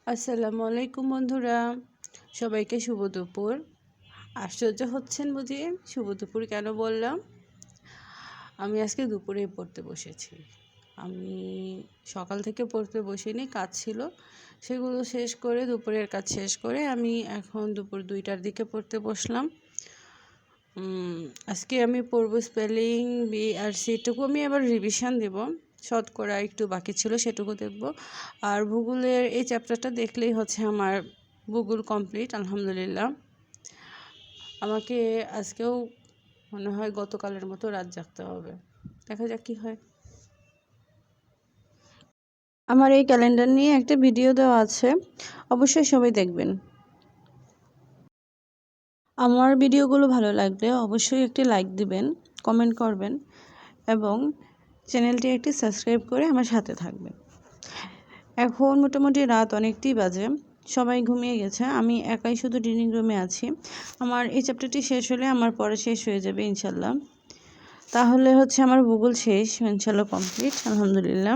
আসসালামু আলাইকুম বন্ধুরা, সবাইকে শুভ দুপুর। আশ্চর্য হচ্ছেন বুঝি শুভ দুপুর কেন বললাম? আমি আজকে দুপুরে পড়তে বসেছি। আমি সকাল থেকে পড়তে বসিনি, কাজ ছিল, সেগুলো শেষ করে দুপুরের কাজ শেষ করে আমি এখন দুপুর 2টার দিকে পড়তে বসলাম। আজকে আমি পড়ব স্পেলিং বি আর সি, এটুকু আমি আবার রিভিশন দেব, শতকরা একটু বাকি ছিল সেটুকু দেখব। আর ভূগোলের এই চ্যাপ্টারটা দেখলেই হচ্ছে আমার ভূগোল কমপ্লিট, আলহামদুলিল্লাহ। আমাকে আজকেও মনে হয় গতকালের মতো রাত জাগতে হবে, দেখা যাক কী হয়। আমার এই ক্যালেন্ডার নিয়ে একটা ভিডিও দেওয়া আছে, অবশ্যই সবাই দেখবেন। আমার ভিডিওগুলো ভালো লাগলে অবশ্যই একটি লাইক দিবেন, কমেন্ট করবেন এবং চ্যানেলটি একটি সাবস্ক্রাইব করে আমার সাথে থাকবেন। এখন মোটামুটি রাত অনেকটাই বাজে, সবাই ঘুমিয়ে গেছে, আমি একাই শুধু ডিনিং রুমে আছি। আমার এই চ্যাপ্টারটি শেষ হলে আমার পড়া শেষ হয়ে যাবে ইনশাল্লাহ। তাহলে হচ্ছে আমার ভূগোল শেষ, ইনশাল্লাহ কমপ্লিট, আলহামদুলিল্লাহ।